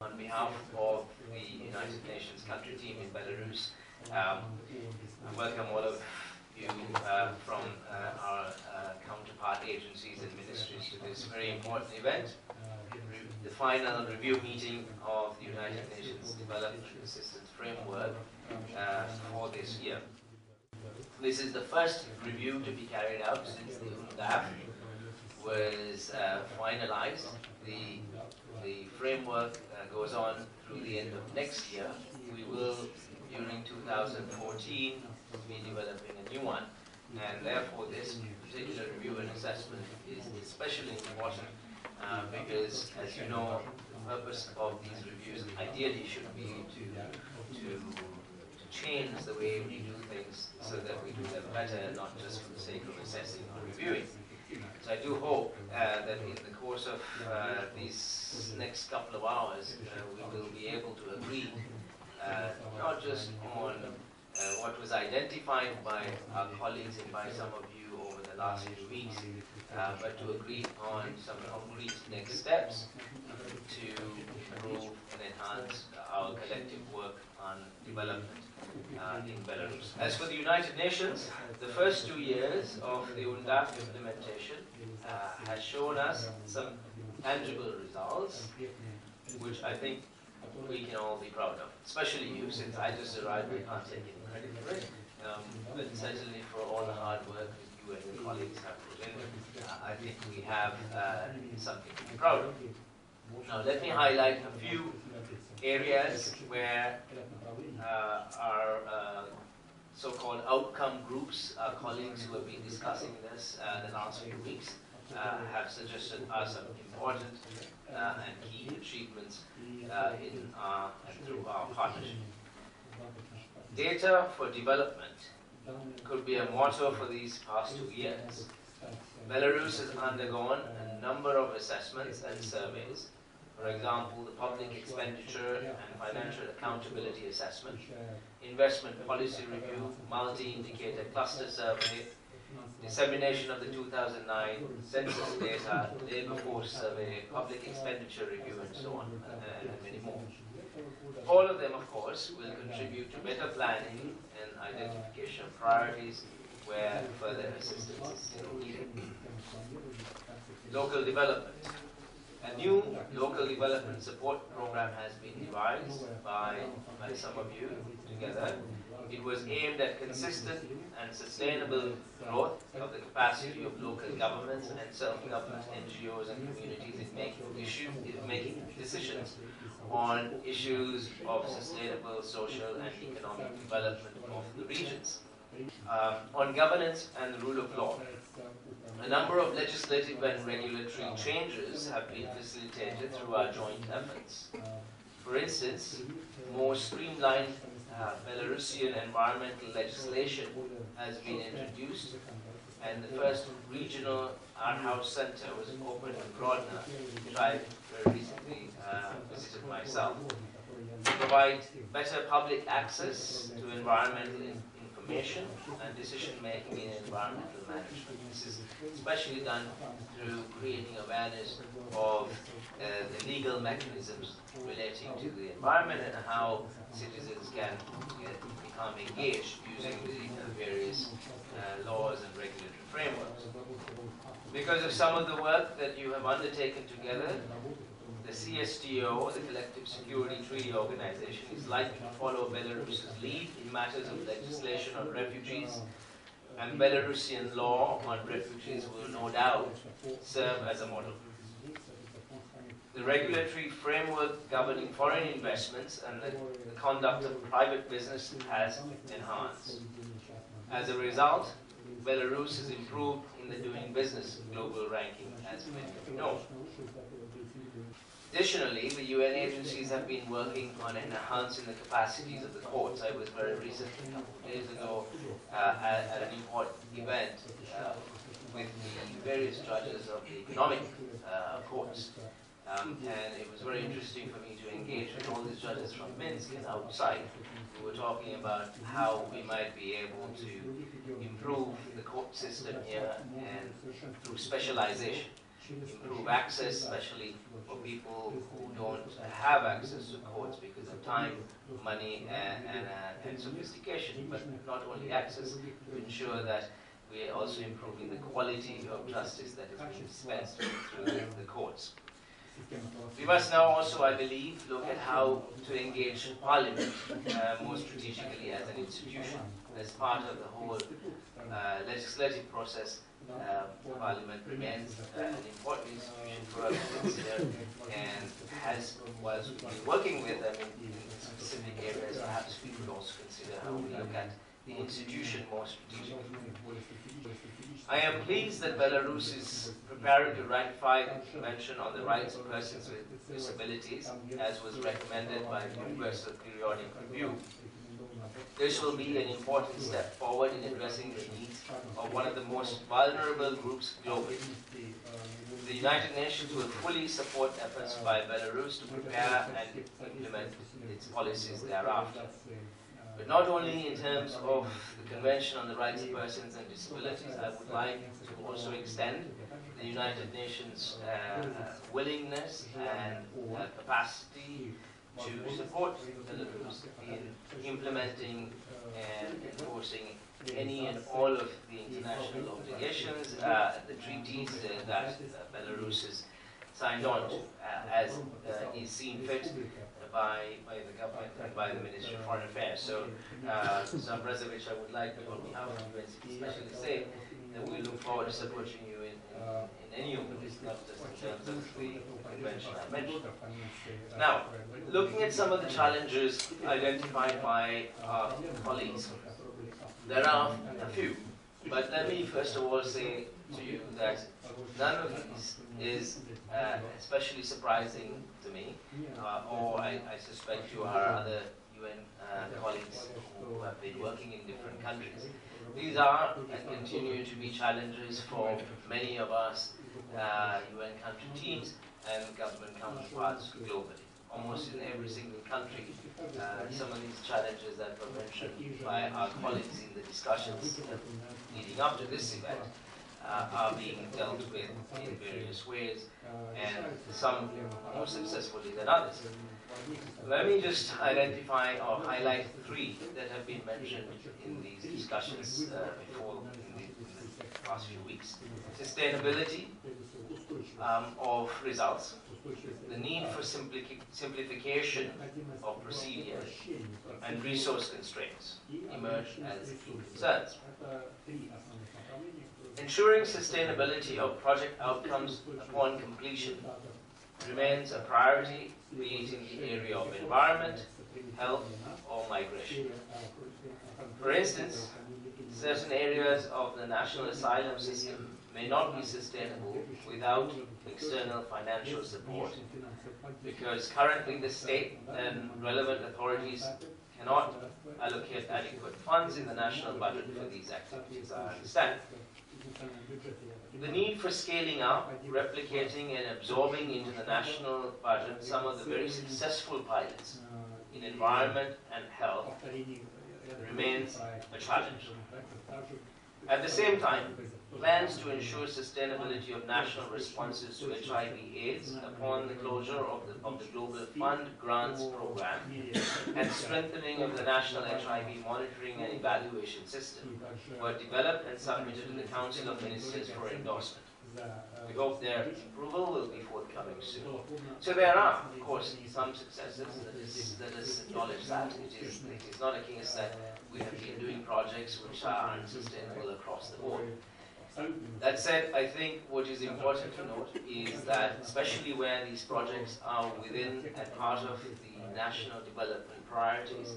On behalf of the United Nations country team in Belarus, I welcome all of you from our counterpart agencies and ministries to this very important event, the final review meeting of the United Nations Development Assistance Framework for this year. This is the first review to be carried out since the UNDAF was finalized. The framework goes on through the end of next year. We will, during 2014, be developing a new one, and therefore this particular review and assessment is especially important because, as you know, the purpose of these reviews ideally should be to change the way we do things so that we do them better, not just for the sake of assessing or reviewing. So I do hope that in the course of these next couple of hours, we will be able to agree not just on what was identified by our colleagues and by some of you over the last few weeks, but to agree on some concrete next steps to improve and enhance our collective work on development in Belarus. As for the United Nations, the first 2 years of the UNDAF implementation has shown us some tangible results, which I think we can all be proud of, especially you, since I just arrived, I can't take any credit for it, but certainly for all the hard work that you and your colleagues have put in, I think we have something to be proud of. Now let me highlight a few areas where our so-called outcome groups, our colleagues who have been discussing this the last few weeks, have suggested are some important and key achievements in and through our partnership. Data for development could be a motto for these past 2 years. Belarus has undergone a number of assessments and surveys. For example, the Public Expenditure and Financial Accountability Assessment, Investment Policy Review, Multi-Indicator Cluster Survey, dissemination of the 2009 Census Data, Labour Force Survey, Public Expenditure Review, and so on, and many more. All of them, of course, will contribute to better planning and identification of priorities where further assistance is still needed. Local development. A new local development support program has been devised by some of you together. It was aimed at consistent and sustainable growth of the capacity of local governments and self-government NGOs and communities in making decisions on issues of sustainable social and economic development of the regions. On governance and the rule of law. A number of legislative and regulatory changes have been facilitated through our joint efforts. For instance, more streamlined Belarusian environmental legislation has been introduced, and the first regional art house center was opened in Grodno, which I very recently visited myself, to provide better public access to environmental information and decision-making in environmental management. This is especially done through creating awareness of the legal mechanisms relating to the environment and how citizens can become engaged using the various laws and regulatory frameworks. Because of some of the work that you have undertaken together, the CSTO, the Collective Security Treaty Organization, is likely to follow Belarus's lead in matters of legislation on refugees, and Belarusian law on refugees will no doubt serve as a model. The regulatory framework governing foreign investments and the conduct of private business has enhanced. As a result, Belarus has improved in the Doing Business global ranking, as many of you know. Additionally, the UN agencies have been working on enhancing the capacities of the courts. I was very recently, a couple of days ago, at an important event with the various judges of the economic courts. And it was very interesting for me to engage with all these judges from Minsk and outside. We were talking about how we might be able to improve the court system here and through specialization. improve access, especially for people who don't have access to courts because of time, money, and sophistication, but not only access, to ensure that we are also improving the quality of justice that is being dispensed through the courts. We must now also, I believe, look at how to engage Parliament more strategically as an institution. As part of the whole legislative process, Parliament remains an important institution for us to consider, and has, whilst we've been working with them in specific areas, perhaps we could also consider how we look at the institution more strategically. I am pleased that Belarus is preparing to ratify the Convention on the Rights of Persons with Disabilities, as was recommended by the Universal Periodic Review. This will be an important step forward in addressing the needs of one of the most vulnerable groups globally. The United Nations will fully support efforts by Belarus to prepare and implement its policies thereafter. But not only in terms of the Convention on the Rights of Persons and Disabilities, I would like to also extend the United Nations' willingness and capacity to support Belarus in implementing and enforcing any and all of the international obligations, the treaties that Belarus has signed on to, as is seen fit by the government and by the Ministry of Foreign Affairs. So, Mr. Ambrosevic, I would like to, on behalf of the UNC, especially say that we look forward to supporting you in any of these, not just in terms of the convention I mentioned. Now, looking at some of the challenges identified by our colleagues, there are a few, but let me first of all say to you that none of these is especially surprising to me, or I suspect to our other UN colleagues who have been working in different countries. These are and continue to be challenges for many of us UN country teams and government counterparts globally. Almost in every single country, some of these challenges that were mentioned by our colleagues in the discussions leading up to this event are being dealt with in various ways, and some more successfully than others. Let me just identify or highlight three that have been mentioned in these discussions before in the past few weeks. Sustainability of results, the need for simplification of procedures, and resource constraints emerge as key concerns. Ensuring sustainability of project outcomes upon completion remains a priority, creating the area of environment, health, or migration. For instance, certain areas of the national asylum system may not be sustainable without external financial support, because currently the state and relevant authorities cannot allocate adequate funds in the national budget for these activities, I understand. The need for scaling up, replicating and absorbing into the national budget some of the very successful pilots in environment and health remains a challenge. At the same time, plans to ensure sustainability of national responses to HIV/AIDS upon the closure of the Global Fund Grants Program and strengthening of the national HIV monitoring and evaluation system were developed and submitted to the Council of Ministers for endorsement. We hope their approval will be forthcoming soon. So there are, of course, some successes. Let us acknowledge that. It is not a case that we have been doing projects which are unsustainable across the board. That said, I think what is important to note is that, especially where these projects are within and part of the national development priorities,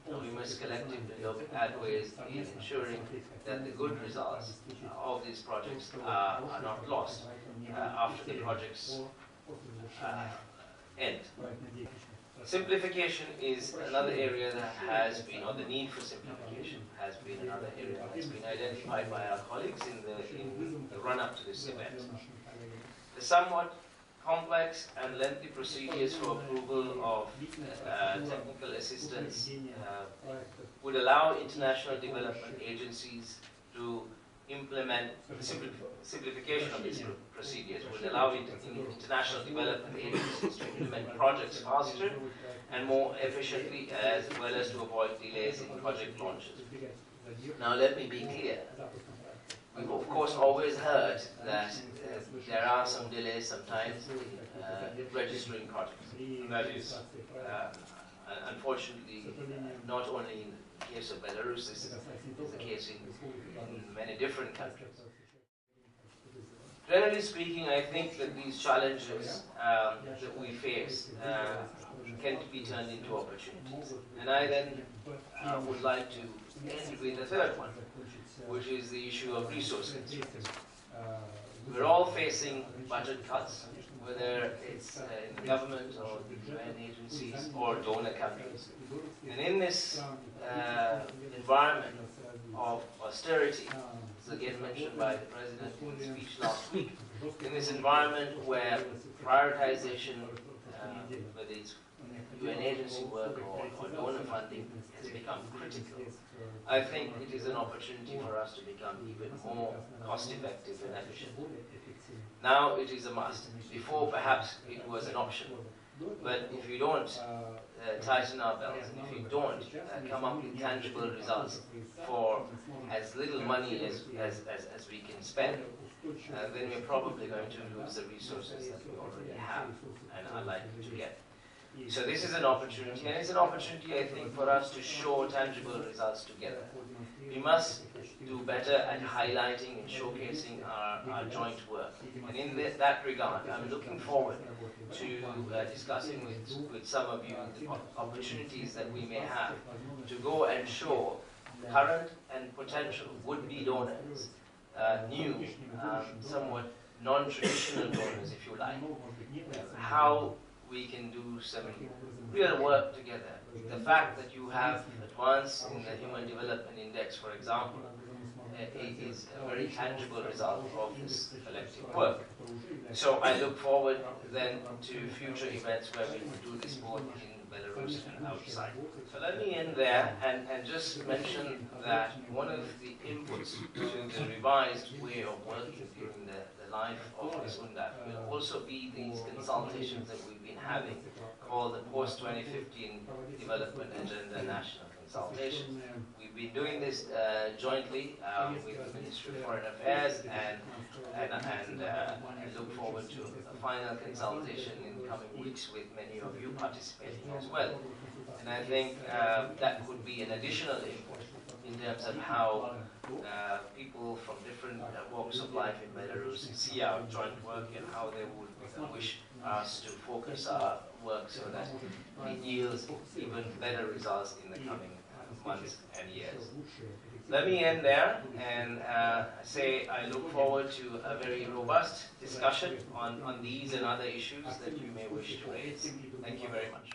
we must collectively look at ways in ensuring that the good results of these projects are not lost after the projects end. Simplification is another area that has been, or the need for simplification has been another area that has been identified by our colleagues in the run-up to this event. The somewhat complex and lengthy procedures for approval of technical assistance would allow international development agencies to implement simplification of its procedures, would allow international development agencies to implement projects faster and more efficiently, as well as to avoid delays in project launches. Now let me be clear. We've of course always heard that there are some delays sometimes in registering projects. And that is unfortunately not only in the case of Belarus, this is the case in many different countries. Generally speaking, I think that these challenges that we face can be turned into opportunities. And I then would like to end with the third one, which is the issue of resource constraints. We're all facing budget cuts, whether it's in the government or the UN agencies or donor countries. And in this environment of austerity, as again mentioned by the President in his speech last week, in this environment where prioritization, whether it's UN agency work or donor funding, has become critical, I think it is an opportunity for us to become even more cost-effective and efficient. Now it is a must. Before perhaps it was an option. But if you don't tighten our belts, and if you don't come up with tangible results for as little money as we can spend, then we're probably going to lose the resources that we already have and are likely to get. So this is an opportunity, and it's an opportunity, I think, for us to show tangible results together. We must do better at highlighting and showcasing our joint work. And in that regard, I'm looking forward to discussing with some of you the opportunities that we may have to go and show current and potential would-be donors, new, somewhat non-traditional donors, if you like, how we can do some real work together. The fact that you have advanced in the Human Development Index, for example, it is a very tangible result of this collective work. So I look forward then to future events where we will do this both in Belarus and outside. So let me end there and just mention that one of the inputs to the revised way of working during the life of this UNDAF will also be these consultations that we've been having, called the Post-2015 Development Agenda National Consultations. We've been doing this jointly with the Ministry of Foreign Affairs, and I look forward to a final consultation in the coming weeks with many of you participating as well. And I think that could be an additional input in terms of how people from different walks of life in Belarus see our joint work and how they would wish us to focus our work so that it yields even better results in the coming months and years. Let me end there and say I look forward to a very robust discussion on these and other issues that you may wish to raise. Thank you very much.